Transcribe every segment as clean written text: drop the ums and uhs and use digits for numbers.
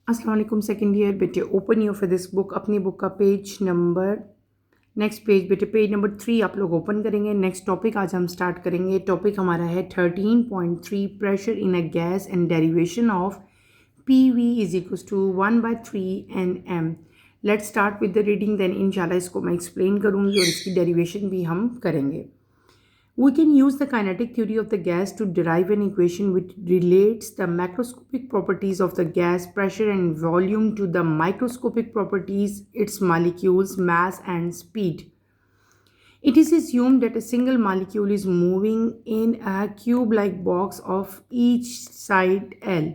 अस्सलाम वालेकुम second year बेटे, open your for this book. अपनी बुक का पेज नंबर नेक्स्ट पेज बेटे, पेज नंबर 3 आप लोग ओपन करेंगे। नेक्स्ट टॉपिक आज हम स्टार्ट करेंगे। टॉपिक हमारा है 13.3 pressure in a gas and derivation of PV is equals to 1/3 Nm। Let's start with the reading, then इंशाल्लाह इसको मैं एक्सप्लेन करूँगी और इसकी डेरिवेशन भी हम करेंगे। We can use the kinetic theory of the gas to derive an equation which relates the macroscopic properties of the gas, pressure and volume to the microscopic properties, its molecules, mass and speed. It is assumed that a single molecule is moving in a cube-like box of each side L.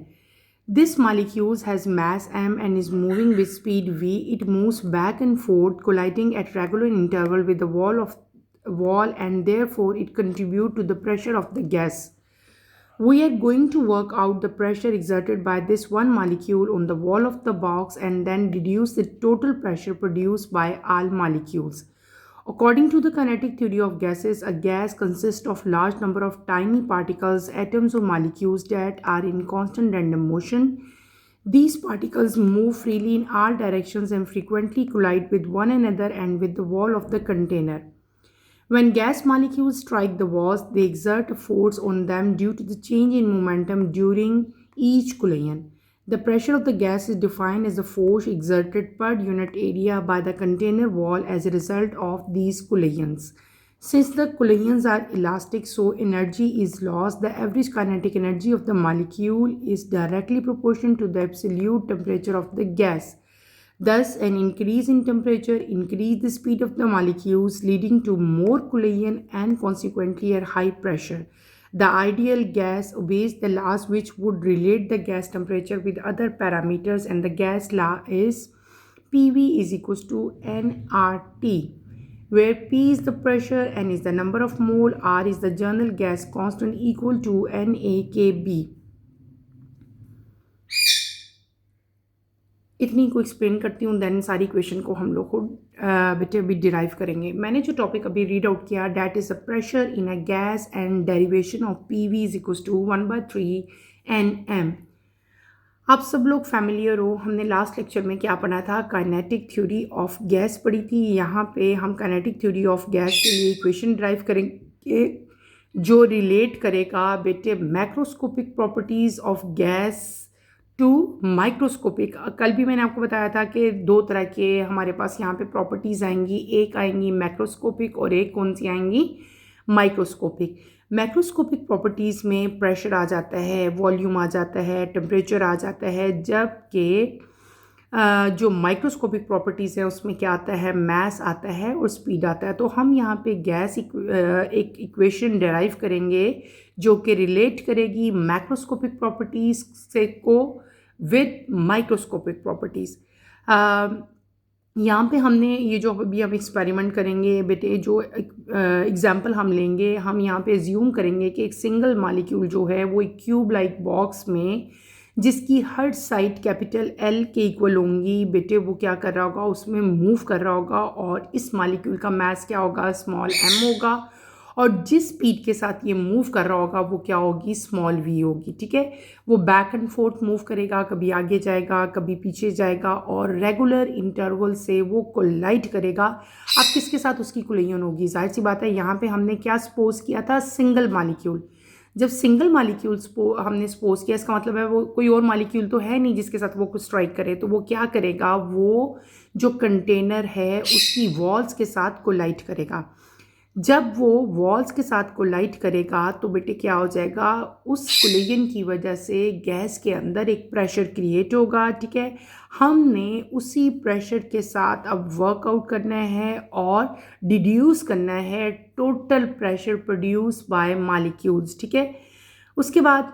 This molecule has mass m and is moving with speed v. It moves back and forth, colliding at regular interval with the wall and therefore it contributes to the pressure of the gas. We are going to work out the pressure exerted by this one molecule on the wall of the box and then deduce the total pressure produced by all molecules. According to the kinetic theory of gases, a gas consists of large number of tiny particles, atoms or molecules that are in constant random motion. These particles move freely in all directions and frequently collide with one another and with the wall of the container. When gas molecules strike the walls, they exert a force on them due to the change in momentum during each collision. The pressure of the gas is defined as the force exerted per unit area by the container wall as a result of these collisions. Since the collisions are elastic, so energy is lost. The average kinetic energy of the molecule is directly proportional to the absolute temperature of the gas. Thus, an increase in temperature increases the speed of the molecules, leading to more collision and consequently a high pressure. The ideal gas obeys the laws which would relate the gas temperature with other parameters, and the gas law is PV is equals to nRT, where P is the pressure, N is the number of mole, R is the general gas constant equal to NaKB. इतनी को explain करती हूँ, then सारी question को हम लोग खुद बेटे अभी डिराइव करेंगे। मैंने जो टॉपिक अभी रीड आउट किया, that is the pressure in a gas and derivation of PV is equals to 1/3 Nm। आप सब लोग फैमिलियर हो, हमने लास्ट लेक्चर में क्या पढ़ा था, काइनेटिक थ्योरी ऑफ गैस पढ़ी थी। यहाँ पे हम काइनेटिक थ्योरी ऑफ गैस के लिए इक्वेशन ड्राइव करेंगे जो रिलेट करेगा बेटे macroscopic properties of gas to microscopic. कल भी मैंने आपको बताया था कि दो तरह के हमारे पास यहाँ पे प्रॉपर्टीज़ आएंगी, एक आएंगी मैक्रोस्कोपिक और एक कौन सी आएंगी, माइक्रोस्कोपिक। मैक्रोस्कोपिक प्रॉपर्टीज़ में प्रेशर आ जाता है, वॉल्यूम आ जाता है, टेम्परेचर आ जाता है, जबकि जो माइक्रोस्कोपिक प्रॉपर्टीज़ है उसमें क्या आता है, मैस आता है और स्पीड आता है। तो हम यहाँ पे गैस एक इक्वेशन डेराइव करेंगे जो कि रिलेट करेगी मैक्रोस्कोपिक प्रॉपर्टीज़ से को विद माइक्रोस्कोपिक प्रॉपर्टीज़। यहाँ पे हमने ये जो अभी हम एक्सपेरिमेंट करेंगे बेटे, जो एग्जांपल हम लेंगे, हम यहाँ पे एज्यूम करेंगे कि एक सिंगल मॉलिक्यूल जो है वो एक क्यूब लाइक बॉक्स में जिसकी हर साइड कैपिटल L के इक्वल होंगी बेटे, वो क्या कर रहा होगा, उसमें मूव कर रहा होगा और इस मॉलिक्यूल का मास क्या होगा, स्मॉल m होगा, और जिस स्पीड के साथ ये मूव कर रहा होगा वो क्या होगी, स्मॉल v होगी। ठीक है, वो बैक एंड फोर्थ मूव करेगा, कभी आगे जाएगा कभी पीछे जाएगा और रेगुलर इंटरवल से वो कोलाइड करेगा। अब किसके साथ उसकी कोलिजन होगी, जाहिर सी बात है यहाँ पे हमने क्या सपोज किया था, सिंगल मॉलिक्यूल। जब सिंगल मॉलिक्यूल हमने सपोज किया, इसका मतलब है वो कोई और मॉलिक्यूल तो है नहीं जिसके साथ वो कुछ स्ट्राइक करे, तो वो क्या करेगा, वो जो कंटेनर है उसकी वॉल्स के साथ कोलाइड करेगा। जब वो वॉल्स के साथ कोलाइड करेगा तो बेटे क्या हो जाएगा, उस कोलिजन की वजह से गैस के अंदर एक प्रेशर क्रिएट होगा। ठीक है, हमने उसी प्रेशर के साथ अब वर्कआउट करना है और डिड्यूस करना है total pressure produce by molecules. ठीक है, उसके बाद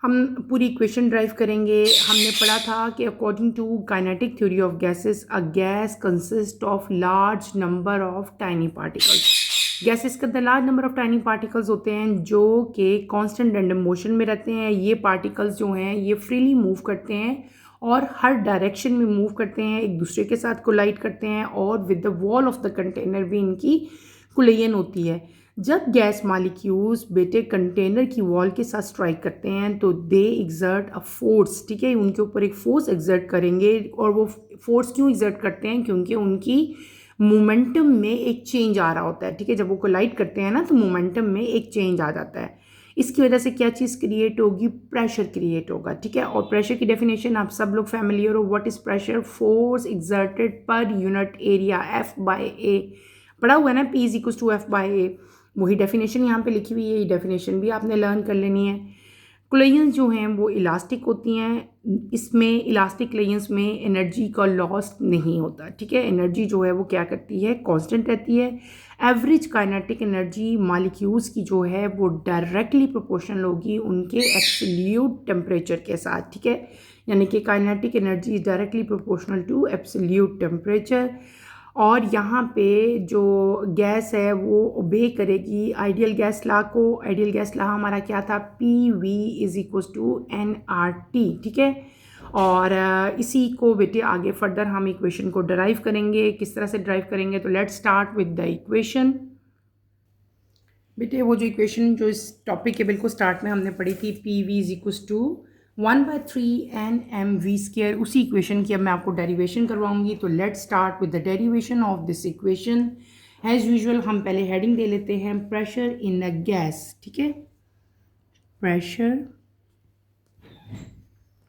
हम पूरी इक्वेशन ड्राइव करेंगे। हमने पढ़ा था कि according to kinetic theory of gases, a gas consist of large number of tiny particles. Gases के अंदर large number of tiny particles होते हैं जो कि कांस्टेंट रैंडम मोशन में रहते हैं। ये पार्टिकल्स जो हैं ये फ्रीली मूव करते हैं और हर डायरेक्शन में मूव करते हैं, एक दूसरे के साथ कोलाइड करते हैं और with the wall of the container भी इनकी कोलिजन होती है। जब गैस मालिक्यूल्स बेटे कंटेनर की वॉल के साथ स्ट्राइक करते हैं तो दे एग्जर्ट अ फोर्स, ठीक है, उनके ऊपर एक फोर्स एग्जर्ट करेंगे। और वो फोर्स क्यों एग्जर्ट करते हैं? क्योंकि उनकी मोमेंटम में एक चेंज आ रहा होता है, ठीक है। जब वो कोलाइड करते हैं ना तो मोमेंटम में एक चेंज आ जाता है। इसकी वजह से क्या चीज़ क्रिएट होगी? प्रेशर क्रिएट होगा, ठीक है। और प्रेशर की डेफिनेशन आप सब लोग फैमिलियर हो। What is pressure? Force exerted पर यूनिट एरिया, F/A। पढ़ा हुआ है ना, P is equal to F/A। वही डेफिनेशन यहाँ पे लिखी हुई है, ये डेफिनेशन भी आपने लर्न कर लेनी है। क्लेयंस जो हैं वो इलास्टिक होती हैं। इसमें इलास्टिक क्लेयंस में एनर्जी का लॉस नहीं होता, ठीक है। एनर्जी जो है वो क्या करती है? कांस्टेंट रहती है। एवरेज काइनेटिक एनर्जी मॉलिक्यूल्स की जो है वो डायरेक्टली प्रोपोर्शनल होगी उनके एब्सोल्यूट टेम्परेचर के साथ, ठीक है। यानी कि kinetic energy is directly proportional to absolute temperature. और यहाँ पे जो गैस है वो ओबे करेगी आइडियल गैस लॉ को। आइडियल गैस लॉ हमारा क्या था? PV is equal to nRT, ठीक है। और इसी को बेटे आगे फर्दर हम इक्वेशन को डराइव करेंगे। किस तरह से ड्राइव करेंगे? तो let's start with the equation. बेटे वो जो इक्वेशन जो इस टॉपिक के बिल्कुल स्टार्ट में हमने पढ़ी थी, PV is equal to 1/3 NmV², उसी इक्वेशन की अब मैं आपको डेरिवेशन करवाऊंगी। तो let's start with the derivation of this equation. As usual हम पहले हेडिंग दे लेते हैं, प्रेशर इन अ गैस, ठीक है। प्रेशर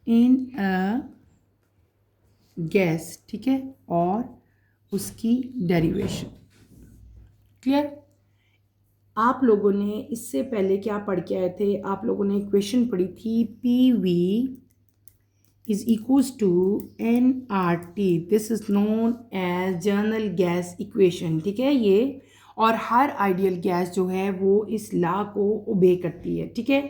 इन अ गैस, ठीक है, और उसकी डेरिवेशन। क्लियर? आप लोगों ने इससे पहले क्या पढ़ के आए थे? आप लोगों ने इक्वेशन पढ़ी थी, PV is equals to nRT। This is known as general gas equation, ठीक है ये। और हर आइडियल गैस जो है वो इस लॉ को ओबे करती है, ठीक है।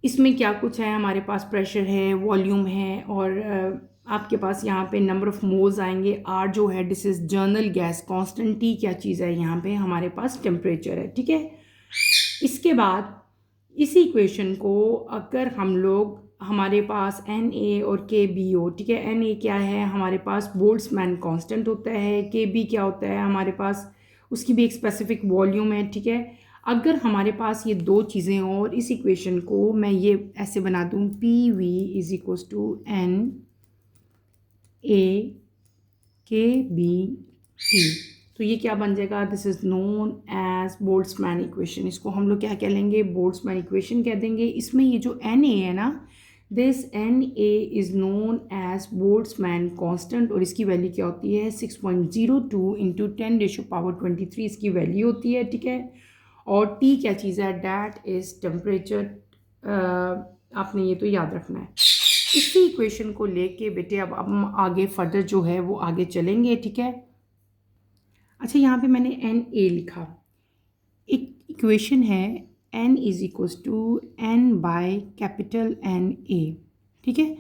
इसमें क्या कुछ है? हमारे पास प्रेशर है, वॉल्यूम है, और आपके पास यहाँ पे नंबर ऑफ मोल्स आएंगे। R जो है this is journal gas constant. T क्या चीज़ है? यहाँ पे हमारे पास टेम्परेचर है, ठीक है। इसके बाद इसी इक्वेशन को अगर हम लोग, हमारे पास Na और Kb हो, ठीक है। Na क्या है? हमारे पास बोल्ट्जमैन कांस्टेंट होता है। Kb क्या होता है? हमारे पास उसकी भी एक स्पेसिफिक वॉल्यूम है, ठीक है। अगर हमारे पास ये दो चीज़ें हों और इस इक्वेशन को मैं ये ऐसे बना दूँ, PV is equal to NaKbT, तो ये क्या बन जाएगा? This is known as Boltzmann equation. इसको हम लोग क्या कह लेंगे? बोल्ट्जमैन इक्वेशन कह देंगे। इसमें ये जो Na है ना, this Na is known as Boltzmann constant, और इसकी वैल्यू क्या होती है? 6.02 इंटू 10⁻23 इसकी वैल्यू होती है, ठीक है। और T क्या चीज़ है? That is temperature. आपने ये तो याद रखना है। इसी इक्वेशन को लेके बेटे अब हम आगे फर्दर जो है वो आगे चलेंगे, ठीक है। अच्छा, यहाँ पे मैंने Na लिखा। एक इक्वेशन है N is equals to N/Na, ठीक है।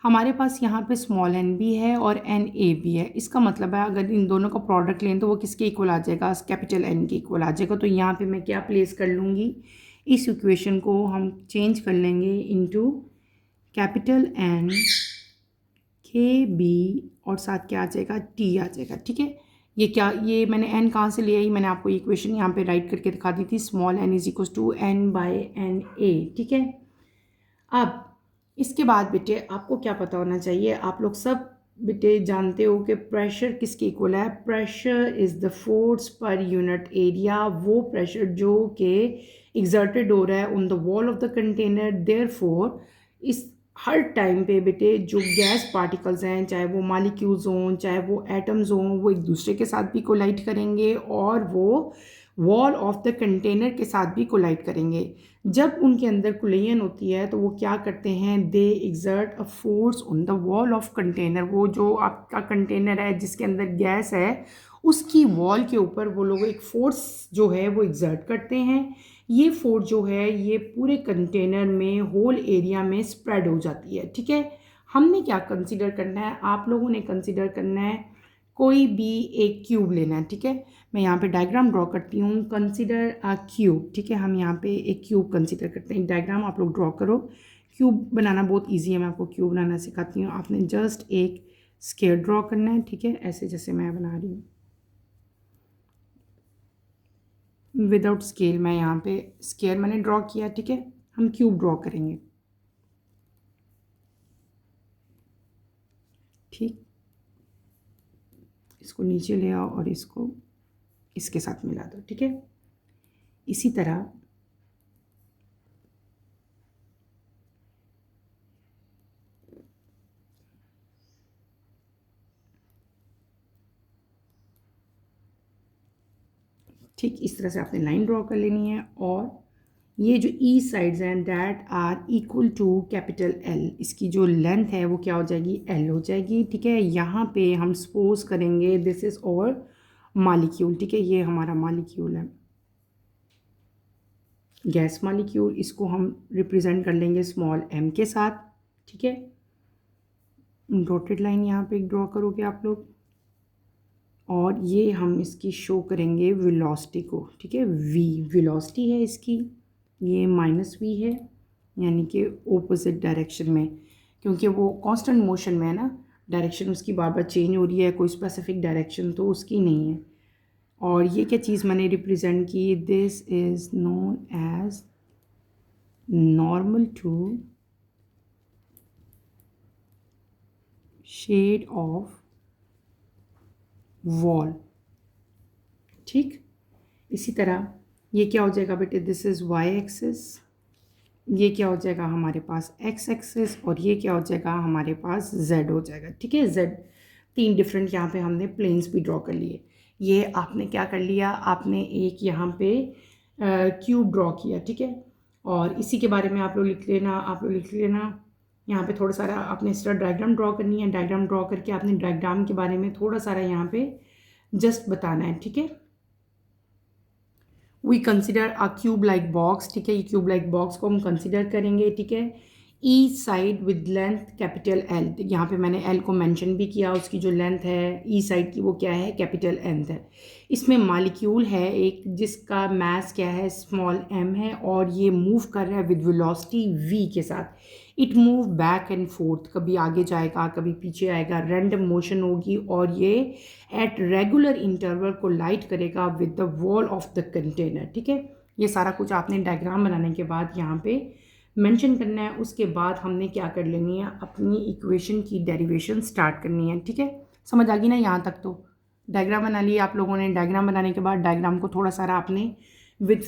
हमारे पास यहाँ पे स्मॉल n भी है और Na भी है। इसका मतलब है अगर इन दोनों का प्रोडक्ट लें तो वो किसके इक्वल आ जाएगा? कैपिटल N के इक्वल आ जाएगा। तो यहाँ पे मैं क्या प्लेस कर लूँगी? इस इक्वेशन को हम चेंज कर लेंगे इनटू कैपिटल N KB और साथ क्या आ जाएगा? T आ जाएगा, ठीक है। ये क्या, ये मैंने n कहाँ से लिया? ये मैंने आपको इक्वेशन यहाँ पे राइट करके दिखा दी थी, small n is equal to N/Na, ठीक है। अब इसके बाद बेटे आपको क्या पता होना चाहिए? आप लोग सब बेटे जानते हो कि प्रेशर किसके इक्वल है? Pressure is the force per unit area, वो प्रेशर जो कि एग्जर्टेड हो रहा है on the wall of the container. Therefore इस हर टाइम पे बेटे जो गैस पार्टिकल्स हैं, चाहे वो मॉलिक्यूल्स हों चाहे वो एटम्स हों, वो एक दूसरे के साथ भी कोलाइड करेंगे और वो वॉल ऑफ द कंटेनर के साथ भी कोलाइड करेंगे। जब उनके अंदर कोलिजन होती है तो वो क्या करते हैं? They exert a force on the wall of container. वो जो आपका कंटेनर है जिसके अंदर गैस है उसकी वॉल के ऊपर वो लोग एक फोर्स जो है वो एग्जर्ट करते हैं। ये फोर्स जो है ये पूरे कंटेनर में, होल एरिया में स्प्रेड हो जाती है, ठीक है। हमने क्या कंसीडर करना है? आप लोगों ने कंसीडर करना है कोई भी एक क्यूब लेना है, ठीक है। मैं यहाँ पे डायग्राम ड्रॉ करती हूँ। कंसीडर अ क्यूब, ठीक है। हम यहाँ पे एक क्यूब कंसीडर करते हैं। एक डायग्राम आप लोग ड्रॉ करो। क्यूब बनाना बहुत इजी है, मैं आपको क्यूब बनाना सिखाती हूँ। आपने जस्ट एक स्क्वायर ड्रॉ करना है, ठीक है, ऐसे जैसे मैं बना रही हूँ। विदाउट स्केल मैं यहाँ पे स्केयर मैंने ड्रॉ किया, ठीक है। हम क्यूब ड्रॉ करेंगे, ठीक। इसको नीचे ले आओ और इसको इसके साथ मिला दो, ठीक है। इसी तरह ठीक इस तरह से आपने लाइन ड्रॉ कर लेनी है। और ये जो ई साइड्स हैं that are equal to capital L, इसकी जो लेंथ है वो क्या हो जाएगी, एल हो जाएगी, ठीक है। यहाँ पे हम सपोज करेंगे दिस इज़ और मालिक्यूल, ठीक है। ये हमारा मालिक्यूल है, गैस मालिक्यूल। इसको हम रिप्रेजेंट कर लेंगे स्मॉल m के साथ, ठीक है। डॉटेड लाइन यहाँ पे ड्रॉ करोगे आप लोग, और ये हम इसकी शो करेंगे वेलोसिटी को, ठीक है। v वेलोसिटी है इसकी, ये -v है, यानी कि ओपोजिट डायरेक्शन में, क्योंकि वो कांस्टेंट मोशन में है ना, डायरेक्शन उसकी बार बार चेंज हो रही है, कोई स्पेसिफिक डायरेक्शन तो उसकी नहीं है। और ये क्या चीज़ मैंने रिप्रेजेंट की, this is known as normal to shade of wall, ठीक। इसी तरह ये क्या हो जाएगा बेटे, दिस इज़ y एक्सिस, ये क्या हो जाएगा हमारे पास x एक्सिस, और ये क्या हो जाएगा हमारे पास z हो जाएगा, ठीक है। z तीन डिफरेंट यहाँ पे हमने प्लेन्स भी ड्रॉ कर लिए। ये आपने क्या कर लिया, आपने एक यहाँ पे क्यूब ड्रॉ किया, ठीक है। और इसी के बारे में आप लोग लिख लेना, यहाँ पे थोड़ा सारा आपने इस तरह डायग्राम ड्रॉ करनी है। डायग्राम ड्रॉ करके आपने डायग्राम के बारे में थोड़ा सारा यहाँ पे जस्ट बताना है, ठीक है। We consider a cube like box, ठीक है। ये क्यूब लाइक बॉक्स को हम कंसिडर करेंगे, ठीक है। E side with length capital L, यहाँ पे मैंने एल को मेंशन भी किया, उसकी जो लेंथ है ई साइड की वो क्या है, कैपिटल एन है। इसमें मालिक्यूल है एक जिसका मास क्या है, स्मॉल m है, और ये मूव कर रहा है विद वेलोसिटी v के साथ। It move back and fourth, कभी आगे जाएगा कभी पीछे आएगा, रैंडम मोशन होगी, और ये एट रेगुलर इंटरवल को लाइट करेगा with the wall of the container, ठीक है। ये सारा कुछ आपने डायग्राम बनाने के बाद यहाँ पे मेंशन करना है। उसके बाद हमने क्या कर लेनी है, अपनी इक्वेशन की डेरिवेशन स्टार्ट करनी है, ठीक है। समझ आ गई ना यहाँ तक? तो डायग्राम बना लिए आप लोगों ने। डायग्राम बनाने के बाद डायग्राम को थोड़ा सारा आपने विद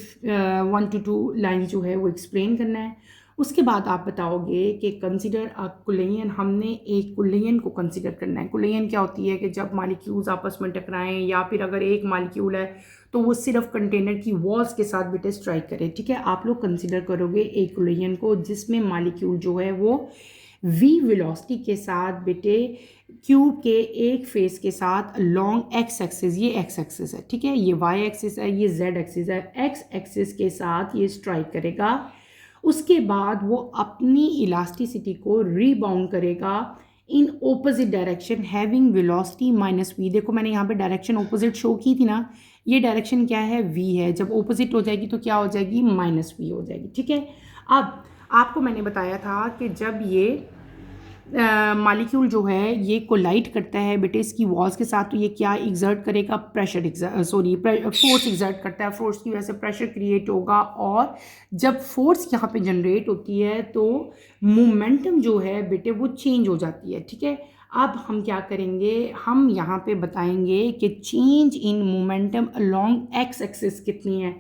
1 to 2 लाइन जो है वो एक्सप्लेन करना है। उसके बाद आप बताओगे कि कंसिडर अ कुलेयन, हमने एक कुलेयन को कंसिडर करना है। कुलेयन क्या होती है कि जब मालिक्यूल्स आपस में टकराएं, या फिर अगर एक मालिक्यूल है तो वो सिर्फ कंटेनर की वॉल्स के साथ बेटे स्ट्राइक करे, ठीक है। आप लोग कंसिडर करोगे एक कुलेयन को जिसमें मालिक्यूल जो है वो v वेलोसिटी के साथ बेटे क्यूब के एक फेस के साथ लॉन्ग x एक्सिस, ये x एक्सिस है, ठीक है, ये y एक्सिस है, ये z एक्सिस है, x एक्सिस के साथ ये स्ट्राइक करेगा। उसके बाद वो अपनी इलास्टिसिटी को रीबाउंड करेगा in opposite direction having velocity -v। देखो मैंने यहाँ पे डायरेक्शन ओपोजिट शो की थी ना, ये डायरेक्शन क्या है, v है। जब ओपोजिट हो जाएगी तो क्या हो जाएगी, -v हो जाएगी, ठीक है। अब आपको मैंने बताया था कि जब ये मालिक्यूल जो है ये कोलाइड करता है बेटे इसकी वॉल्स के साथ, तो ये क्या एग्जर्ट करेगा, फोर्स एग्जर्ट करता है। फोर्स की वजह से प्रेशर क्रिएट होगा, और जब फोर्स यहाँ पे जनरेट होती है तो मोमेंटम जो है बेटे वो चेंज हो जाती है, ठीक है। अब हम क्या करेंगे, हम यहाँ पे बताएंगे कि change in momentum along x axis कितनी है।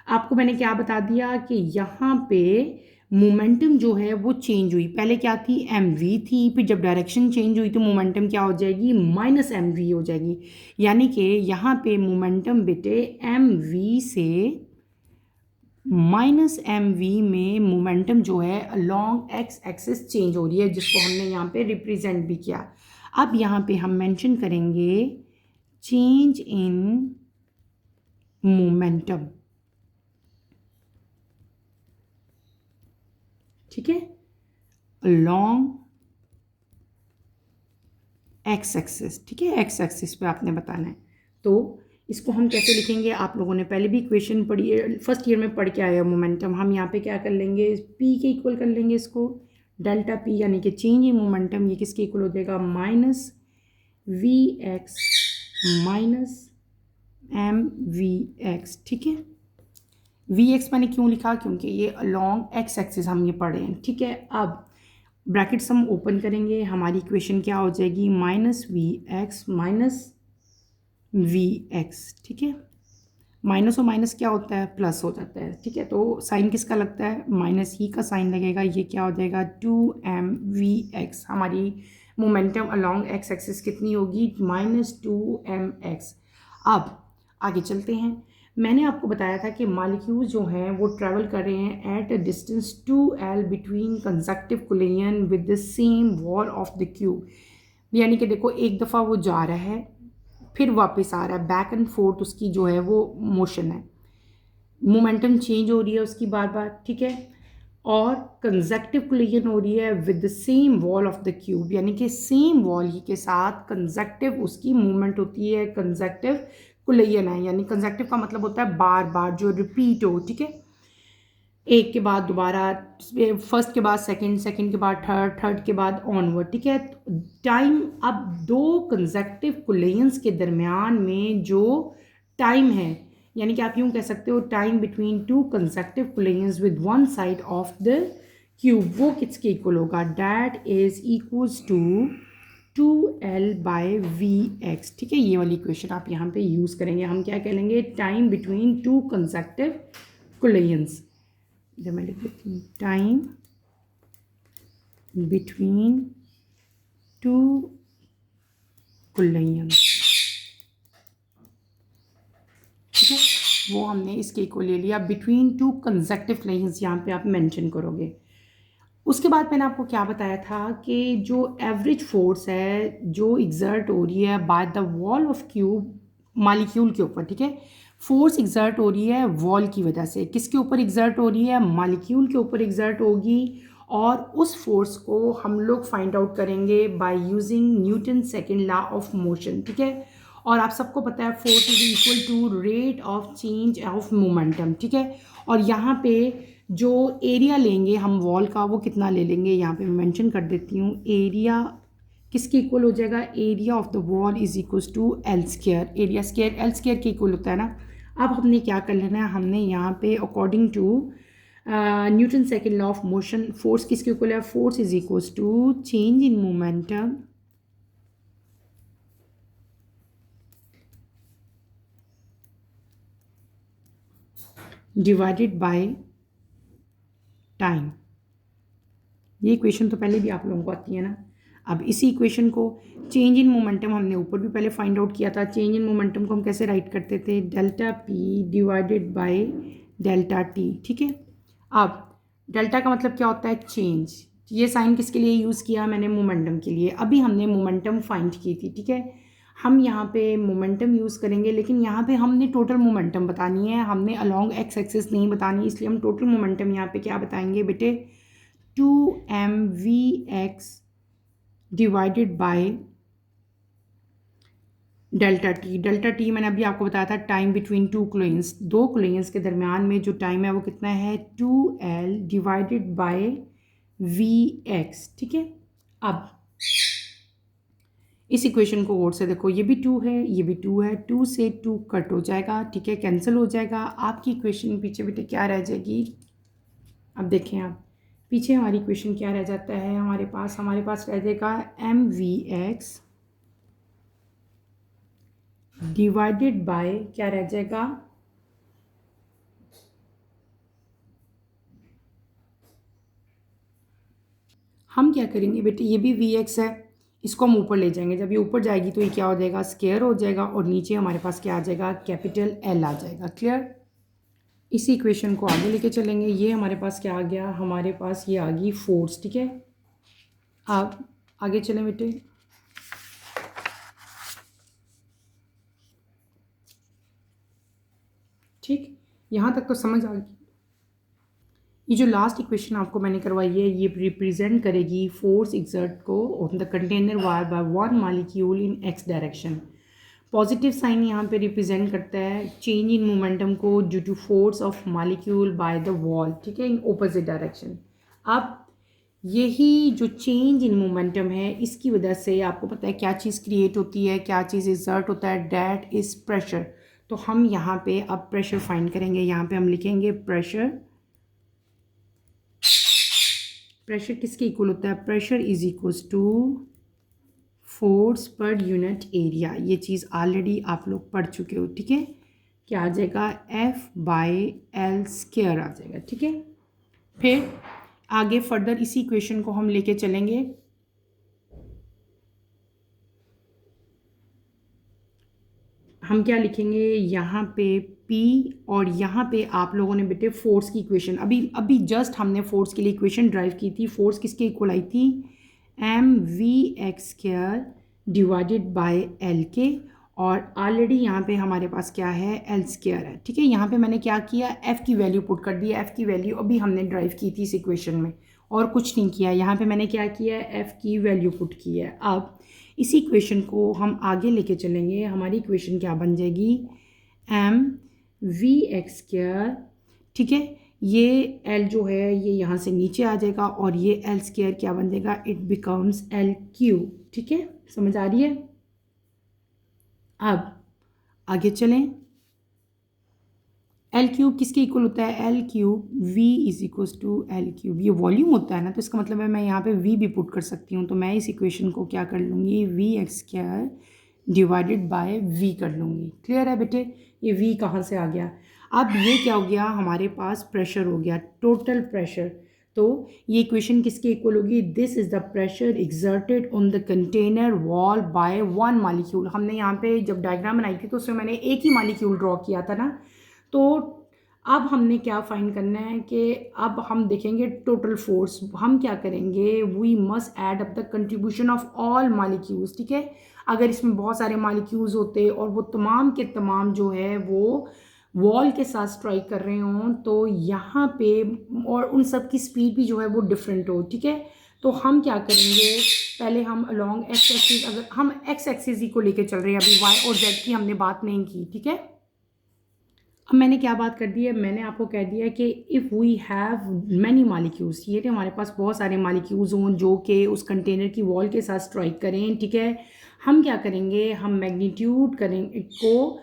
आपको मैंने क्या बता दिया कि यहाँ पे मोमेंटम जो है वो चेंज हुई। पहले क्या थी, mv थी, फिर जब डायरेक्शन चेंज हुई तो मोमेंटम क्या हो जाएगी, -mv हो जाएगी। यानी कि यहाँ पे मोमेंटम बेटे mv से -mv में मोमेंटम जो है अलोंग x एक्सिस चेंज हो रही है, जिसको हमने यहाँ पे रिप्रेजेंट भी किया। अब यहाँ पे हम मेंशन करेंगे चेंज इन मोमेंटम, ठीक है, लॉन्ग एक्स एक्सिस, ठीक है। एक्स एक्सिस पे आपने बताना है। तो इसको हम कैसे लिखेंगे, आप लोगों ने पहले भी इक्वेशन पढ़ी है, फर्स्ट ईयर में पढ़ के आया मोमेंटम। हम यहाँ पे क्या कर लेंगे, p के इक्वल कर लेंगे इसको, डेल्टा p, यानी कि चेंज इन मोमेंटम। ये किसके इक्वल हो जाएगा, -vx -mvx, ठीक है। वी एक्स मैंने क्यों लिखा, क्योंकि ये अलॉन्ग एक्स एक्सिस हम ये पढ़े हैं, ठीक है। अब ब्रैकेट्स हम ओपन करेंगे, हमारी इक्वेशन क्या हो जाएगी, minus v x minus v x, ठीक है। माइनस और माइनस क्या होता है, प्लस हो जाता है, ठीक है। तो साइन किसका लगता है, माइनस ही का साइन लगेगा, ये क्या हो जाएगा 2mvx। हमारी मोमेंटम अलोंग एक्स एक्सिस कितनी होगी, -2mx। अब आगे चलते हैं। मैंने आपको बताया था कि मॉलिक्यूल जो हैं वो ट्रैवल कर रहे हैं at a distance 2l between conjunctive collision with the same wall of the cube. यानी कि देखो एक दफ़ा वो जा रहा है फिर वापस आ रहा है, बैक एंड फोर्थ उसकी जो है वो मोशन है, मोमेंटम चेंज हो रही है उसकी बार बार, ठीक है। और कंजक्टिव कोलिजन हो रही है with the same wall of the cube, यानी कि सेम वॉल ही के साथ कंजक्टिव उसकी मूवमेंट होती है, कंजक्टिव कोलिजन है, यानी कंजक्टिव का मतलब होता है बार बार जो रिपीट हो, ठीक है। एक के बाद दोबारा, फर्स्ट के बाद सेकंड, सेकंड के बाद थर्ड, थर्ड के बाद ऑनवर्ड, ठीक है। टाइम, अब दो कंसेक्टिव कोलिजन्स के दरमियान में जो टाइम है, यानी कि आप यूँ कह सकते हो time between two consecutive collisions with one side of the cube, वो किसके इक्वल होगा, that is equals to 2l/vx, ठीक है। ये वाली इक्वेशन आप यहाँ पे यूज़ करेंगे, हम क्या कहेंगे, time between two consecutive collisions. जब मैं लिख देती हूँ टाइम बिटवीन टू कोलिजन्स, ठीक है, वो हमने इसके इक्वल ले लिया, बिटवीन टू कंसेक्टिव कोलिजन्स यहाँ पे आप मेंशन करोगे। उसके बाद मैंने आपको क्या बताया था कि जो एवरेज फोर्स है जो एग्जर्ट हो रही है bye the wall of cube molecule के ऊपर, ठीक है, फोर्स एग्जर्ट हो रही है वॉल की वजह से, किसके ऊपर एग्जर्ट हो रही है, मॉलिक्यूल के ऊपर एग्जर्ट होगी, और उस फोर्स को हम लोग फाइंड आउट करेंगे by using Newton second law of motion, ठीक है। और आप सबको पता है force is equal to rate of change of momentum, ठीक है। और यहाँ पे जो एरिया लेंगे हम वॉल का वो कितना ले लेंगे, यहाँ पे मैं मेंशन कर देती हूँ, एरिया किसके इक्वल हो जाएगा, area of the wall is equals to L square, area square L square के इक्वल होता है ना। अब हमने क्या कर लेना है, हमने यहाँ पे according to Newton second law of motion force किसके इक्वल है, force is equals to change in momentum divided by time. ये इक्वेशन तो पहले भी आप लोगों को आती है ना। अब इसी इक्वेशन को चेंज इन मोमेंटम हमने ऊपर भी पहले फाइंड आउट किया था, चेंज इन मोमेंटम को हम कैसे राइट करते थे, delta P divided by delta T, ठीक है। अब डेल्टा का मतलब क्या होता है, चेंज, ये साइन किसके लिए यूज़ किया मैंने, मोमेंटम के लिए। अभी हमने मोमेंटम फाइंड की थी, ठीक है, हम यहाँ पे मोमेंटम यूज़ करेंगे, लेकिन यहाँ पे हमने टोटल मोमेंटम बतानी है, हमने अलोंग एक्स एक्सिस नहीं बतानी, इसलिए हम टोटल मोमेंटम यहाँ पे क्या बताएंगे बेटे, 2mvx divided by delta T. Delta T मैंने अभी आपको बताया था टाइम बिटवीन टू कोलिजन्स, दो कोलिजन्स के दरमियान में जो टाइम है वो कितना है, 2l डिवाइडेड बाय vx, ठीक है। अब इस इक्वेशन को गौर से देखो, ये भी 2 है, ये भी 2 है, 2 से 2 कट हो जाएगा, ठीक है, कैंसिल हो जाएगा, आपकी इक्वेशन पीछे बेटे क्या रह जाएगी। अब देखें आप पीछे हमारी इक्वेशन क्या रह जाता है, हमारे पास रह जाएगा mvx डिवाइडेड बाय क्या रह जाएगा, हम क्या करेंगे बेटे, ये भी vx है, इसको हम ऊपर ले जाएंगे, जब ये ऊपर जाएगी तो ये क्या हो जाएगा, स्क्वायर हो जाएगा, और नीचे हमारे पास क्या आ जाएगा, कैपिटल L आ जाएगा, क्लियर। इसी इक्वेशन को आगे लेके चलेंगे, ये हमारे पास क्या आ गया, हमारे पास ये आ गई फोर्स, ठीक है। आप आगे चलें बेटे, ठीक, यहाँ तक तो समझ आ गई। ये जो लास्ट इक्वेशन आपको मैंने करवाई है ये रिप्रेजेंट करेगी फोर्स एक्सर्ट को on the container wire by one molecule in x direction. Positive sign यहाँ पे रिप्रेजेंट करता है चेंज इन मोमेंटम को due to force of molecule by the wall, ठीक है, इन ऑपोजिट डायरेक्शन। अब यही जो चेंज इन मोमेंटम है इसकी वजह से आपको पता है क्या चीज़ क्रिएट होती है, क्या चीज़ एक्सर्ट होता है, डैट इज़ प्रेशर। तो हम यहाँ पे अब प्रेशर फाइंड करेंगे। यहाँ पे हम लिखेंगे प्रेशर किसके इक्वल होता है? Pressure is equals to force per unit area. ये चीज़ ऑलरेडी आप लोग पढ़ चुके हो, ठीक है। क्या आ जाएगा? F/L² आ जाएगा, ठीक है। फिर आगे फर्दर इसी इक्वेशन को हम लेके चलेंगे। हम क्या लिखेंगे यहाँ पे P, और यहाँ पे आप लोगों ने बेटे फोर्स की इक्वेशन अभी जस्ट हमने फोर्स के लिए इक्वेशन ड्राइव की थी। फोर्स किसके इक्वल आई थी? mv² डिवाइडेड बाय L के, और ऑलरेडी यहाँ पे हमारे पास क्या है? L² है, ठीक है। यहाँ पे मैंने क्या किया? F की वैल्यू पुट कर दी। F की वैल्यू अभी हमने ड्राइव की थी इस इक्वेशन में, और कुछ नहीं किया। यहाँ पे मैंने क्या किया? F की वैल्यू पुट की है। अब इसी इक्वेशन को हम आगे लेके चलेंगे। हमारी इक्वेशन क्या बन जाएगी? mv², ठीक है। ये L जो है ये यहाँ से नीचे आ जाएगा, और ये L² क्या बन जाएगा? इट बिकम्स L³, ठीक है। समझ आ रही है? अब आगे चलें। L³ किसके इक्वल होता है? L³ V is equals to L³। ये वॉल्यूम होता है ना, तो इसका मतलब है मैं यहाँ पे V भी पुट कर सकती हूँ। तो मैं इस इक्वेशन को क्या कर लूँगी? Vx² डिवाइडेड बाय V कर लूँगी। क्लियर है बेटे? ये V कहाँ से आ गया? अब ये क्या हो गया? हमारे पास प्रेशर हो गया, टोटल प्रेशर। तो ये इक्वेशन किसके इक्वल होगी? This is the pressure exerted on the container wall by one molecule. हमने यहाँ पे जब डायग्राम बनाई थी तो उसमें मैंने एक ही मालिक्यूल ड्रॉ किया था ना। तो अब हमने क्या फाइंड करना है कि अब हम देखेंगे टोटल फोर्स। हम क्या करेंगे? We must add up the contribution of all molecules, ठीक है। अगर इसमें बहुत सारे मालिक्यूल्स होते और वो तमाम के तमाम जो है वो वॉल के साथ स्ट्राइक कर रहे हों, तो यहाँ पे और उन सब की स्पीड भी जो है वो डिफरेंट हो, ठीक है। तो हम क्या करेंगे? पहले हम अलोंग एक्स एक्सिस, अगर हम एक्स एक्सिस ही को लेके चल रहे हैं, अभी वाई और जेड की हमने बात नहीं की, ठीक है। अब मैंने क्या बात कर दी है? मैंने आपको कह दिया कि if we have many molecules, ये थे हमारे पास बहुत सारे मालिक्यूल्स हों जो कि उस कंटेनर की वॉल के साथ स्ट्राइक करें, ठीक है। हम क्या करेंगे? हम मैग्नीट्यूड करेंगे को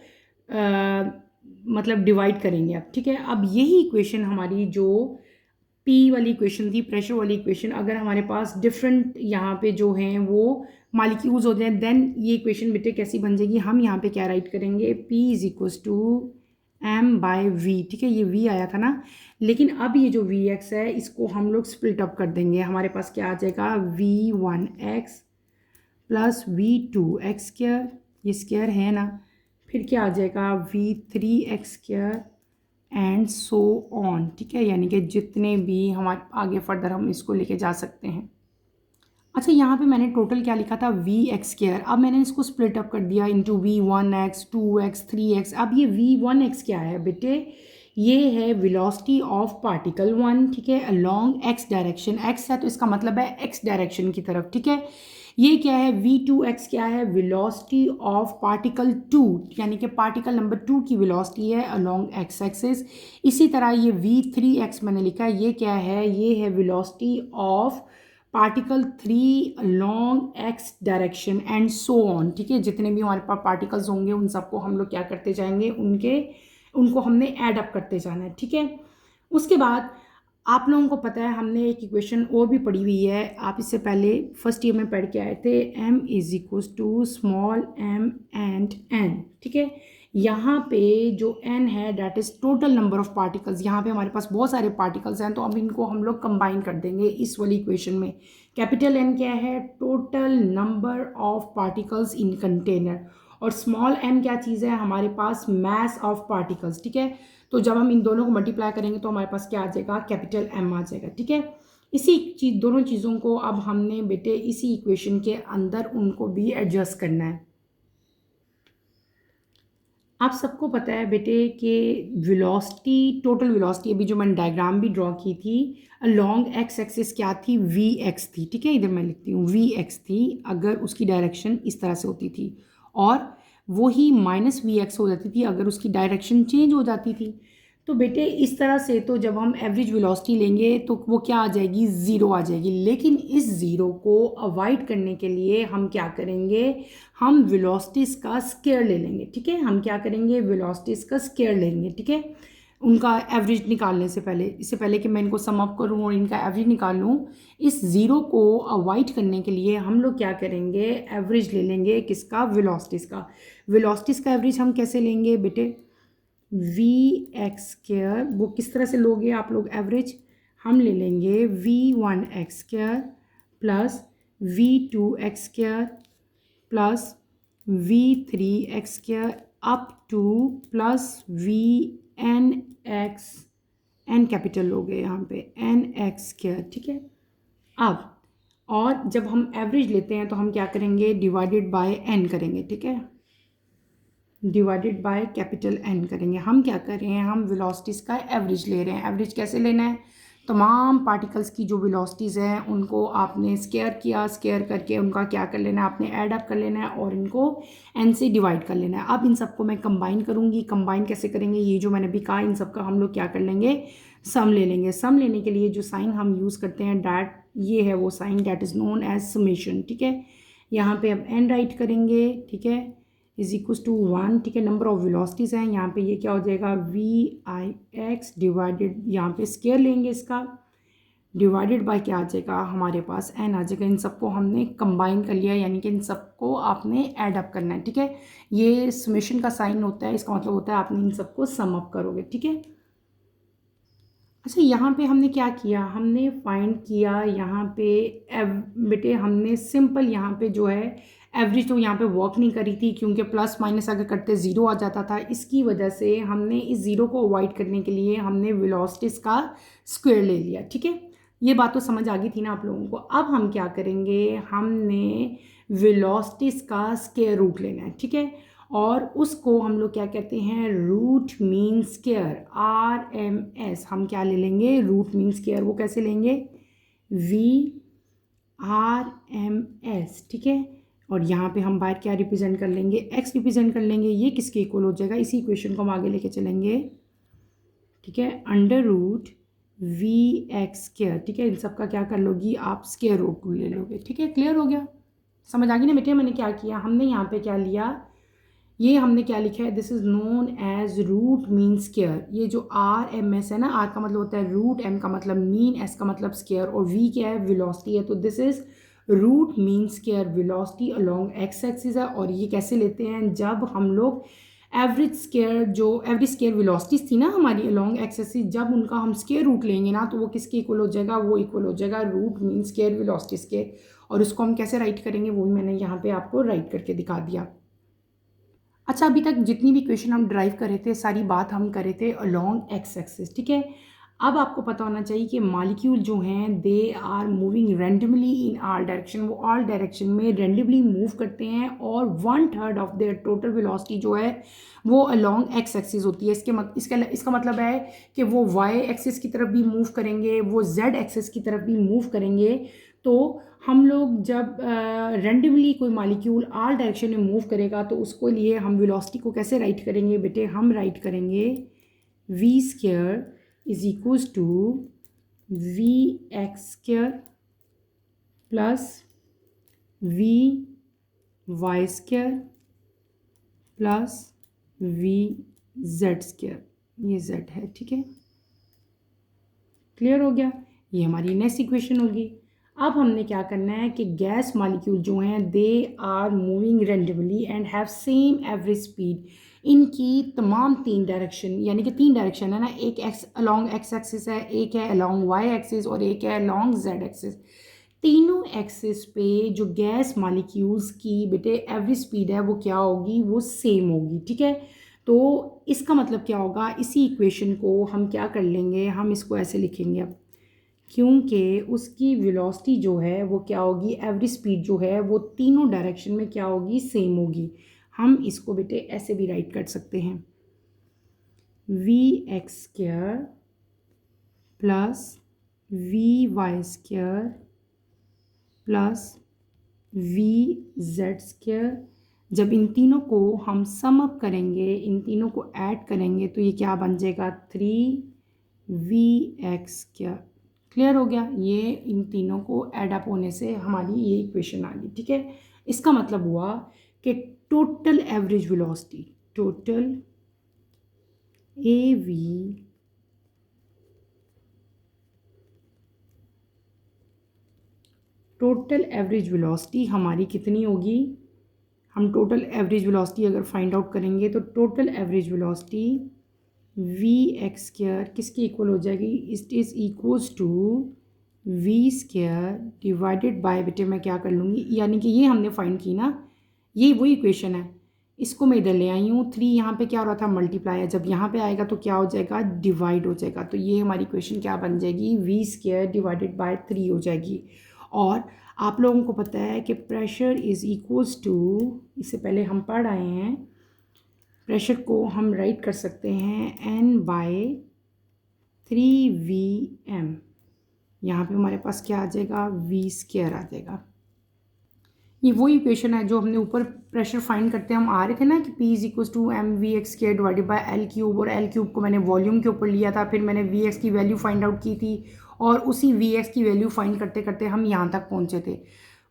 मतलब डिवाइड करेंगे अब, ठीक है। अब यही इक्वेशन हमारी जो P वाली इक्वेशन थी, प्रेशर वाली इक्वेशन, अगर हमारे पास डिफरेंट यहाँ पे जो हैं वो मालिक्यूल्स हो जाए, देन ये इक्वेशन बेटे कैसी बन जाएगी? हम यहाँ पे क्या राइट करेंगे? P is equals to m/v, ठीक है। ये v आया था ना, लेकिन अब ये जो vx है इसको हम लोग स्प्लिट अप कर देंगे। हमारे पास क्या आ जाएगा? v1x प्लस v2x², ये स्क्वायर है ना। फिर क्या आ जाएगा? v3x² एंड सो ऑन, ठीक है। यानी कि जितने भी हमारे आगे फर्दर हम इसको लेके जा सकते हैं। अच्छा, यहाँ पे मैंने टोटल क्या लिखा था? Vx²। अब मैंने इसको स्प्लिट अप कर दिया इंटू v1x, 2x, 3x। अब ये v1x क्या है बेटे? ये है वेलोसिटी ऑफ पार्टिकल 1, ठीक है, अलोंग x डायरेक्शन। x है तो इसका मतलब है x डायरेक्शन की तरफ, ठीक है। ये क्या है? v2x क्या है? वेलोसिटी ऑफ पार्टिकल 2, यानी कि पार्टिकल नंबर 2 की वेलोसिटी है अलोंग x एक्सिस। इसी तरह ये v3x मैंने लिखा है, ये क्या है? ये है velocity of particle 3 long x direction and so on, ठीक है। जितने भी हमारे पास पार्टिकल्स होंगे उन सबको हम लोग क्या करते जाएंगे? उनको हमने ऐड अप करते जाना है, ठीक है। उसके बाद आप लोगों को पता है हमने एक इक्वेशन और भी पढ़ी हुई है, आप इससे पहले फर्स्ट ईयर में पढ़ के आए थे, m is equals to small m and n, ठीक है। यहाँ पे जो n है that is total number of particles. यहाँ पे हमारे पास बहुत सारे पार्टिकल्स हैं, तो अब इनको हम लोग कंबाइन कर देंगे इस वाली इक्वेशन में। कैपिटल N क्या है? Total number of particles in container, और स्मॉल m क्या चीज़ है? हमारे पास मैस ऑफ पार्टिकल्स, ठीक है। तो जब हम इन दोनों को मल्टीप्लाई करेंगे तो हमारे पास क्या आ जाएगा? कैपिटल M आ जाएगा, ठीक है। इसी दोनों चीज़ों को अब हमने बेटे इसी इक्वेशन के अंदर उनको भी एडजस्ट करना है। आप सबको पता है बेटे कि वेलोसिटी, टोटल वेलोसिटी, अभी जो मैंने डायग्राम भी ड्रॉ की थी, अलोंग एक्स एक्सिस क्या थी? vx थी, ठीक है। इधर मैं लिखती हूँ vx थी अगर उसकी डायरेक्शन इस तरह से होती थी, और वही -vx हो जाती थी अगर उसकी डायरेक्शन चेंज हो जाती थी। तो बेटे इस तरह से तो जब हम एवरेज वेलोसिटी लेंगे तो वो क्या आ जाएगी, ज़ीरो आ जाएगी। लेकिन इस ज़ीरो को अवॉइड करने के लिए हम क्या करेंगे, हम वेलोसिटीज़ का स्क्वायर ले लेंगे। ठीक है, हम क्या करेंगे, वेलोसिटीज़ का स्क्वायर लेंगे। ठीक है, उनका एवरेज निकालने से पहले, इससे पहले कि मैं इनको सम अप करूँ और इनका एवरेज निकालूँ, इस ज़ीरो को अवॉइड करने के लिए हम लोग क्या करेंगे, एवरेज ले लेंगे किसका, वेलोसिटीज़ का। वेलोसिटीज़ का एवरेज हम कैसे लेंगे बेटे, वी एक्स स्क्वायर, वो किस तरह से लोगे आप लोग एवरेज, हम ले लेंगे v1 x² plus v2 x² plus v3 x² up two plus v n x, n capital लोगे यहाँ पे n x²। ठीक है, अब और जब हम एवरेज लेते हैं तो हम क्या करेंगे, डिवाइडेड बाय n करेंगे। ठीक है, डिवाइडेड बाय कैपिटल N करेंगे। हम क्या कर रहे हैं, हम वेलोसिटीज़ का एवरेज ले रहे हैं। एवरेज कैसे लेना है, तमाम पार्टिकल्स की जो वेलोसिटीज़ हैं उनको आपने स्क्वायर किया, स्क्वायर करके उनका क्या कर लेना है, आपने ऐड अप कर लेना है और इनको n से डिवाइड कर लेना है। अब इन सबको मैं कंबाइन करूँगी। कंबाइन कैसे करेंगे, ये जो मैंने भी कहा इन सबका हम लोग क्या कर लेंगे, सम ले लेंगे। सम लेने के लिए जो साइन हम यूज़ करते हैं, डैट, ये है वो sign, that is known as summation. ठीक है, यहाँ पे अब n राइट करेंगे। ठीक है, इज इक्वल्स टू 1। ठीक है, नंबर ऑफ वेलोसिटीज़ हैं यहाँ पे, ये क्या हो जाएगा, v(i(x) डिवाइडेड, यहाँ पे स्क्वायर लेंगे इसका, डिवाइडेड बाय क्या आ जाएगा, हमारे पास n आ जाएगा। इन सबको हमने कंबाइन कर लिया, यानी कि इन सबको आपने ऐड अप करना है। ठीक है, ये समेशन का साइन होता है, इसका मतलब होता है आपने इन सबको सम अप करोगे। ठीक है, अच्छा यहाँ पे हमने क्या किया, हमने फाइंड किया यहाँ पे बेटे, हमने सिंपल यहाँ पे जो है एवरेज तो यहाँ पे वर्क नहीं करी थी, क्योंकि प्लस माइनस अगर करते ज़ीरो आ जाता था। इसकी वजह से हमने इस ज़ीरो को अवॉइड करने के लिए हमने वेलोसिटीज़ का स्क्वायर ले लिया। ठीक है, ये बात तो समझ आ गई थी ना आप लोगों को। अब हम क्या करेंगे, हमने वेलोसिटीज़ का स्क्वायर रूट लेना है। ठीक है, और उसको हम लोग क्या कहते हैं, रूट मीन स्क्वायर, RMS। हम क्या ले लेंगे, रूट मीन स्क्वायर। वो कैसे लेंगे, VRMS। ठीक है, और यहाँ पे हम बाहर क्या रिप्रेजेंट कर लेंगे, x रिप्रेजेंट कर लेंगे। ये किसके इक्वल हो जाएगा, इसी इक्वेशन को हम आगे लेके चलेंगे। ठीक है, अंडर रूट VX²। ठीक है, इन सब का क्या कर लोगी आप, स्क्वायर रूट ले लोगे। ठीक है, क्लियर हो गया, समझ आ गई ना बेटे। मैंने क्या किया, हमने यहाँ पे क्या लिया, ये हमने क्या लिखा है, this is known as root mean square. ये जो RMS है ना, R का मतलब होता है रूट, M का मतलब मीन, S का मतलब स्क्वायर, और V क्या है, वेलोसिटी है। तो this is root mean square velocity along x axis है। और ये कैसे लेते हैं, जब हम लोग एवरेज स्क्वायर, जो एवरेज स्क्वायर वेलोसिटीज थी ना हमारी अलोंग x एक्सिस, जब उनका हम स्क्वायर रूट लेंगे ना, तो वो किसके इक्वल हो जाएगा, वो इक्वल हो जाएगा रूट मीन स्क्वायर वेलोसिटीज के। और उसको हम कैसे राइट करेंगे, वो भी मैंने यहाँ पे आपको राइट करके दिखा दिया। अच्छा, अभी तक जितनी भी क्वेश्चन हम ड्राइव कर रहे थे, सारी बात हम कर रहे थे अलोंग एक्स एक्सिस। ठीक है, अब आपको पता होना चाहिए कि मॉलिक्यूल जो हैं they are moving randomly in all direction. वो ऑल डायरेक्शन में रैंडमली मूव करते हैं, और 1/3 ऑफ देयर टोटल वेलोसिटी जो है वो अलोंग एक्स एक्सिस होती है। इसका मतलब है कि वो वाई एक्सिस की तरफ भी मूव करेंगे, वो जेड एक्सिस की तरफ भी मूव करेंगे। तो हम लोग जब रेंडमली कोई मॉलिक्यूल ऑल डायरेक्शन में मूव करेगा, तो उसको लिए हम वेलोसिटी को कैसे राइट करेंगे बेटे, हम राइट करेंगे v² is equals to vx² plus vy² plus vz²। ये z है। ठीक है, क्लियर हो गया, ये हमारी नेक्स्ट इक्वेशन होगी। अब हमने क्या करना है कि गैस मॉलिक्यूल जो हैं they are moving randomly and have same average speed. इनकी तमाम तीन डायरेक्शन, यानी कि तीन डायरेक्शन है ना, एक एक्स अलोंग एक्स एक्सिस है, एक है अलोंग वाई एक्सिस, और एक है अलोंग जेड एक्सिस। तीनों एक्सिस पे जो गैस मॉलिक्यूल्स की बेटे एवरेज स्पीड है वो क्या होगी, वो सेम होगी। ठीक है, तो इसका मतलब क्या होगा, इसी इक्वेशन को हम क्या कर लेंगे, हम इसको ऐसे लिखेंगे अब, क्योंकि उसकी वेलोसिटी जो है वो क्या होगी, एवरेज स्पीड जो है वो तीनों डायरेक्शन में क्या होगी, सेम होगी। हम इसको बेटे ऐसे भी राइट कर सकते हैं, vx² plus vy² plus vz²। जब इन तीनों को हम सम अप करेंगे, इन तीनों को ऐड करेंगे तो ये क्या बन जाएगा 3v(x). क्या क्लियर हो गया? ये इन तीनों को ऐड अप होने से हमारी ये इक्वेशन आ गई, ठीक है। इसका मतलब हुआ कि total average velocity, total AV total average velocity हमारी कितनी होगी? हम टोटल एवरेज वेलोसिटी अगर फाइंड आउट करेंगे तो टोटल एवरेज वेलोसिटी v(x²) किसके इक्वल हो जाएगी? It is equals to v² divided by, बेटे मैं क्या कर लूँगी, यानी कि ये हमने फाइंड की ना, ये वही इक्वेशन है, इसको मैं इधर ले आई हूँ। 3 यहाँ पे क्या हो रहा था, मल्टीप्लाई है, जब यहाँ पे आएगा तो क्या हो जाएगा, डिवाइड हो जाएगा। तो ये हमारी इक्वेशन क्या बन जाएगी, v² डिवाइडेड बाय 3 हो जाएगी। और आप लोगों को पता है कि प्रेशर इज़ इक्वल्स टू, इससे पहले हम पढ़ आए हैं, प्रेशर को हम राइट कर सकते हैं N/3Vm। यहाँ पे हमारे पास क्या आ जाएगा, v² आ जाएगा। ये वही इक्वेशन है जो हमने ऊपर प्रेशर फाइंड करते हैं हम आ रहे थे ना कि P is equal to mvx² divided by L3, और L3 को मैंने वॉल्यूम के ऊपर लिया था, फिर मैंने vx की वैल्यू फाइंड आउट की थी और उसी vx की वैल्यू फाइंड करते करते हम यहाँ तक पहुँचे थे।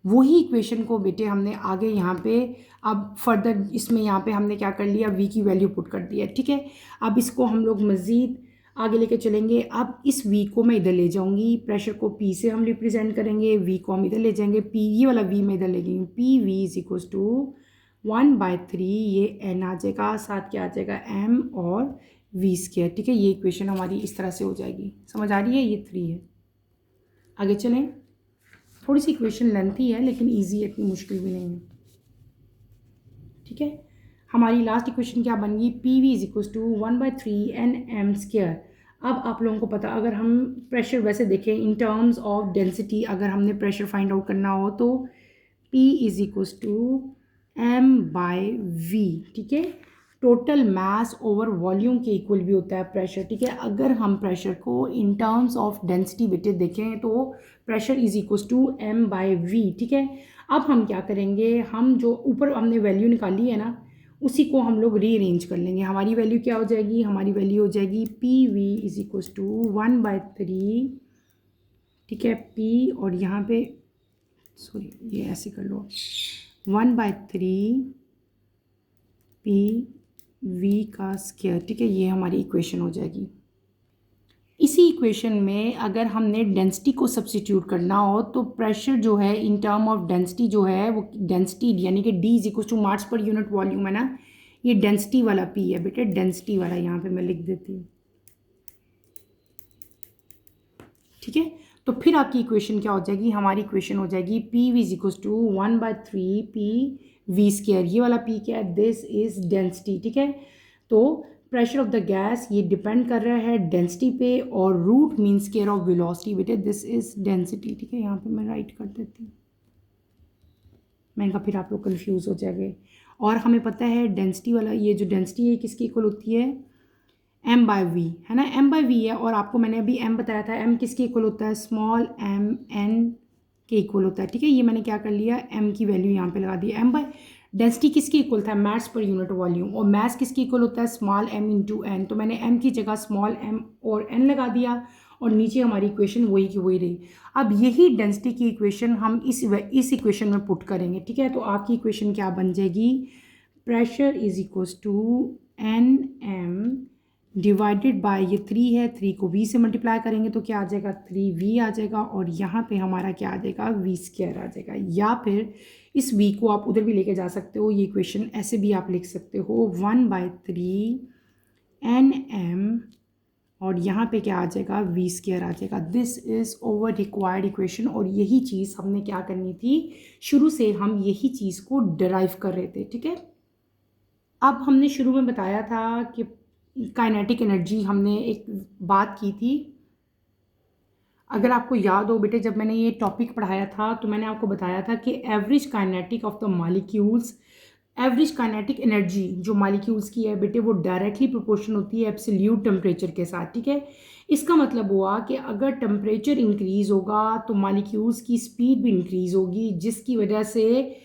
वही इक्वेशन को बेटे हमने आगे यहाँ पे अब फर्दर इसमें यहाँ पे हमने क्या कर लिया, v की वैल्यू पुट कर दिया, ठीक है। अब इसको हम लोग मज़ीद आगे लेके चलेंगे। अब इस v को मैं इधर ले जाऊंगी, प्रेशर को p से हम रिप्रेजेंट करेंगे, v को हम इधर ले जाएंगे, p ये वाला v मैं इधर ले गई हूँ, pv इज इक्वल टू 1/3, ये n आ जाएगा, साथ क्या आ जाएगा m और v², ठीक है। ये इक्वेशन हमारी इस तरह से हो जाएगी, समझ आ रही है? ये 3 है। आगे चलें, थोड़ी सी इक्वेशन लेंथी है लेकिन ईजी है, इतनी मुश्किल भी नहीं है, ठीक है। हमारी लास्ट इक्वेशन क्या बन गई, PV is equal to 1/3 NM²। अब आप लोगों को पता, अगर हम प्रेशर वैसे देखें इन टर्म्स ऑफ डेंसिटी, अगर हमने प्रेशर फाइंड आउट करना हो तो P is equal to m/v, ठीक है। टोटल मास ओवर वॉल्यूम के इक्वल भी होता है प्रेशर, ठीक है। अगर हम प्रेशर को इन टर्म्स ऑफ डेंसिटी बेटे देखें तो pressure is equal to m/v, ठीक है। अब हम क्या करेंगे, हम जो ऊपर हमने वैल्यू निकाली है ना, उसी को हम लोग रीअरेंज कर लेंगे। हमारी वैल्यू क्या हो जाएगी, हमारी वैल्यू हो जाएगी PV इज इक्वल टू 1/3, ठीक है, P और यहाँ पे सॉरी ये ऐसे कर लो, 1/3 PV², ठीक है। ये हमारी इक्वेशन हो जाएगी। इसी इक्वेशन में अगर हमने डेंसिटी को सब्स्टिट्यूट करना हो तो प्रेशर जो है इन टर्म ऑफ डेंसिटी जो है वो डेंसिटी यानी कि D is equal to mass per unit volume है ना, ये डेंसिटी वाला P है बेटे, डेंसिटी वाला यहाँ पे मैं लिख देती हूँ, ठीक है। तो फिर आपकी इक्वेशन क्या हो जाएगी, हमारी इक्वेशन हो जाएगी PV is equal to 1/3 PV²। ये वाला P क्या है, दिस इज डेंसिटी, ठीक है। तो प्रेशर ऑफ द गैस ये डिपेंड कर रहा है डेंसिटी पे, और root mean square of velocity बेटे, दिस इज डेंसिटी, ठीक है। यहाँ पे मैं राइट कर देती हूँ, मैंने कहा फिर आप लोग कंफ्यूज हो जाएंगे। और हमें पता है डेंसिटी वाला, ये जो डेंसिटी है किसकी इक्वल होती है, m/v है ना, m/v है। और आपको मैंने अभी m बताया था, m किसके इक्वल होता है, स्मॉल m n के इक्वल होता है, ठीक है। ये मैंने क्या कर लिया, m की वैल्यू यहाँ पे लगा दी। डेंसिटी किसके इक्वल था, मास पर यूनिट वॉल्यूम, और मास किसके इक्वल होता है, स्मॉल m इंटू n। तो मैंने m की जगह स्मॉल m और n लगा दिया, और नीचे हमारी इक्वेशन वही की वही रही। अब यही डेंसिटी की इक्वेशन हम इस इक्वेशन में पुट करेंगे, ठीक है। तो आपकी इक्वेशन क्या बन जाएगी, pressure is equal to NM divided by, ये 3 है, 3 को v से मल्टीप्लाई करेंगे तो क्या आ जाएगा, 3v आ जाएगा, और यहाँ पे हमारा क्या आ जाएगा, v² आ जाएगा। या फिर इस v को आप उधर भी लेके जा सकते हो, ये इक्वेशन ऐसे भी आप लिख सकते हो, 1/3 NM, और यहाँ पे क्या आ जाएगा, v² आ जाएगा। This is over required equation, और यही चीज़ हमने क्या करनी थी, शुरू से हम यही चीज़ को डिराइव कर रहे थे, ठीक है। अब हमने शुरू में बताया था कि काइनेटिक एनर्जी, हमने एक बात की थी, अगर आपको याद हो बेटे, जब मैंने ये टॉपिक पढ़ाया था तो मैंने आपको बताया था कि average kinetic of the molecules, average kinetic energy जो मॉलिक्यूल्स की है बेटे, वो डायरेक्टली प्रोपोर्शन होती है एब्सोल्यूट टेम्परेचर के साथ, ठीक है। इसका मतलब हुआ कि अगर टेम्परेचर इंक्रीज़ होगा तो मॉलिक्यूल्स की स्पीड भी इंक्रीज़ होगी, जिसकी वजह से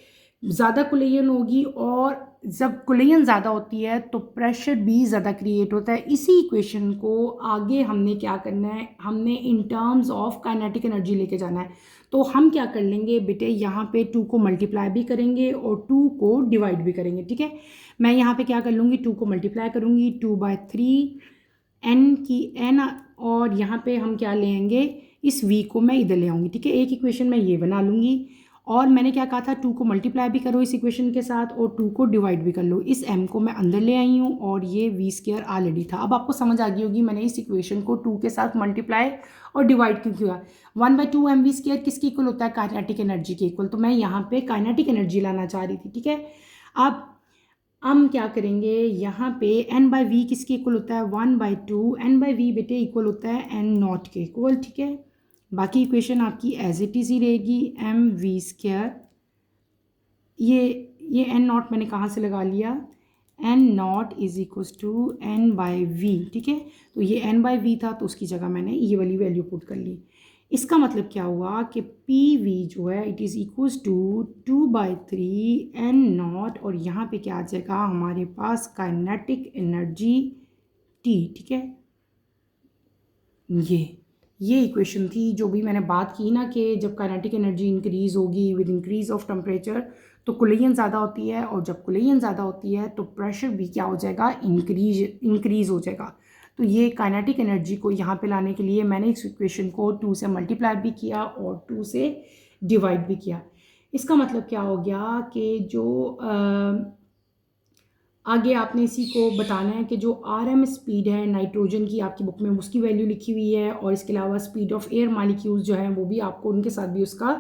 ज़्यादा कोलेजन होगी, और जब कोलेजन ज़्यादा होती है तो प्रेशर भी ज़्यादा क्रिएट होता है। इसी इक्वेशन को आगे हमने क्या करना है, हमने in terms of kinetic energy लेके जाना है। तो हम क्या कर लेंगे बेटे, यहाँ पे 2 को मल्टीप्लाई भी करेंगे और 2 को डिवाइड भी करेंगे, ठीक है। मैं यहाँ पे क्या कर लूँगी, 2 को मल्टीप्लाई करूँगी 2/3 n की n, और यहाँ पे हम क्या लेंगे, इस v को मैं इधर ले आऊँगी, ठीक है। एक इक्वेशन मैं ये बना लूँगी, और मैंने क्या कहा था, 2 को मल्टीप्लाई भी करो इस इक्वेशन के साथ और 2 को डिवाइड भी कर लो। इस m को मैं अंदर ले आई हूँ और ये v² ऑलरेडी था। अब आपको समझ आ गई होगी मैंने इस इक्वेशन को 2 के साथ मल्टीप्लाई और डिवाइड क्यों किया। 1/2 mv² किसके इक्वल होता है, काइनेटिक एनर्जी के इक्वल। तो मैं यहाँ पे काइनेटिक एनर्जी लाना चाह रही थी, ठीक है। अब हम क्या करेंगे, यहाँ पे n/v किसके इक्वल होता है, 1/2 n/v बेटे इक्वल होता है n0 के इक्वल, ठीक है। बाकी इक्वेशन आपकी एज इट इज़ ही रहेगी, mv², ये n0 मैंने कहाँ से लगा लिया, n0 is equals to n/v, ठीक है। तो ये n/v था तो उसकी जगह मैंने ये वाली वैल्यू पुट कर ली। इसका मतलब क्या हुआ कि PV जो है it is equals to 2/3 n0, और यहाँ पे क्या आ जाएगा हमारे पास काइनेटिक एनर्जी T, ठीक है। ये इक्वेशन थी जो भी मैंने बात की ना कि जब काइनेटिक एनर्जी इंक्रीज़ होगी विद इंक्रीज़ ऑफ टेम्परेचर तो कोलेजन ज़्यादा होती है, और जब कोलेजन ज़्यादा होती है तो प्रेशर भी क्या हो जाएगा, इंक्रीज़ हो जाएगा। तो ये काइनेटिक एनर्जी को यहाँ पे लाने के लिए मैंने इस इक्वेशन को 2 से मल्टीप्लाई भी किया और 2 से डिवाइड भी किया। इसका मतलब क्या हो गया कि जो आगे आपने इसी को बताना है कि जो RMS स्पीड है नाइट्रोजन की आपकी बुक में उसकी वैल्यू लिखी हुई है, और इसके अलावा स्पीड ऑफ एयर मॉलिक्यूल्स जो है वो भी आपको उनके साथ भी उसका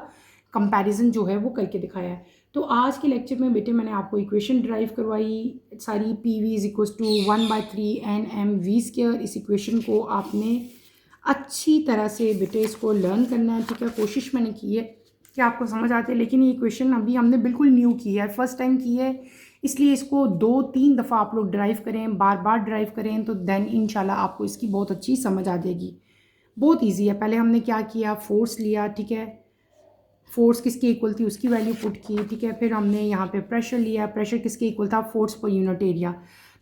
कंपैरिजन जो है वो करके दिखाया है। तो आज के लेक्चर में बेटे मैंने आपको इक्वेशन ड्राइव करवाई सारी, PV is equals to 1/3 nmv²। इस इक्वेशन को आपने अच्छी तरह से बेटे इसको लर्न करना है, ठीक है। कोशिश मैंने की है कि आपको समझ आते हैं, लेकिन ये इक्वेशन अभी हमने बिल्कुल न्यू की है, फर्स्ट टाइम की है, इसलिए इसको 2-3 दफ़ा आप लोग ड्राइव करें, बार बार ड्राइव करें, तो देन इंशाल्लाह आपको इसकी बहुत अच्छी समझ आ जाएगी। बहुत इजी है। पहले हमने क्या किया, फोर्स लिया, ठीक है। फोर्स किसके इक्वल थी उसकी वैल्यू पुट की, ठीक है। फिर हमने यहाँ पे प्रेशर लिया, प्रेशर किसके इक्वल था, फोर्स पर यूनिट एरिया।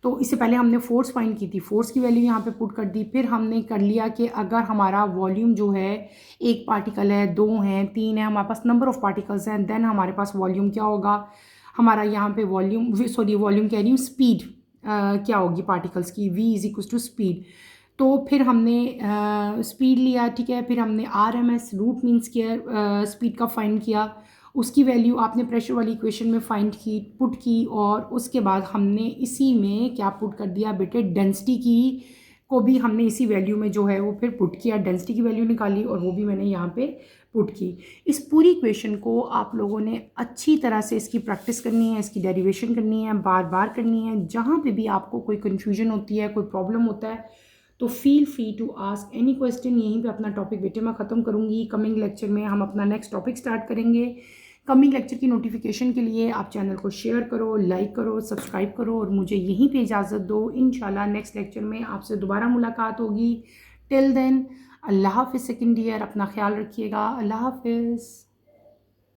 तो इससे पहले हमने फोर्स फाइंड की थी, फोर्स की वैल्यू यहाँ पे पुट कर दी। फिर हमने कर लिया कि अगर हमारा वॉल्यूम जो है 1 पार्टिकल है, 2 हैं, 3 है, हमारे पास नंबर ऑफ़ पार्टिकल्स हैं, देन हमारे पास वॉल्यूम क्या होगा, हमारा यहाँ पे वॉल्यूम कह रही हूँ, स्पीड क्या होगी पार्टिकल्स की, v is equal to speed. तो फिर हमने स्पीड लिया, ठीक है। फिर हमने RMS root mean square speed का फाइंड किया, उसकी वैल्यू आपने प्रेशर वाली इक्वेशन में फाइंड की, पुट की, और उसके बाद हमने इसी में क्या पुट कर दिया बेटे, डेंसिटी की को भी हमने इसी वैल्यू में जो है वो फिर पुट किया, डेंसिटी की वैल्यू निकाली, और वो भी मैंने यहाँ पे पुट की। इस पूरी इक्वेशन को आप लोगों ने अच्छी तरह से इसकी प्रैक्टिस करनी है, इसकी डेरिवेशन करनी है, बार बार करनी है। जहाँ पे भी आपको कोई कन्फ्यूजन होती है, कोई प्रॉब्लम होता है, तो feel free to ask any question. यहीं पे अपना टॉपिक बेटे मैं ख़त्म करूँगी। कमिंग लेक्चर में हम अपना नेक्स्ट टॉपिक स्टार्ट करेंगे। कमिंग लेक्चर की नोटिफिकेशन के लिए आप चैनल को शेयर करो, लाइक करो, सब्सक्राइब करो, और मुझे यहीं पे इजाज़त दो। इंशाल्लाह नेक्स्ट लेक्चर में आपसे दोबारा मुलाकात होगी। टिल देन अल्लाह हाफ़िज़ सेकंड ईयर, अपना ख्याल रखिएगा। अल्लाह हाफ़िज़।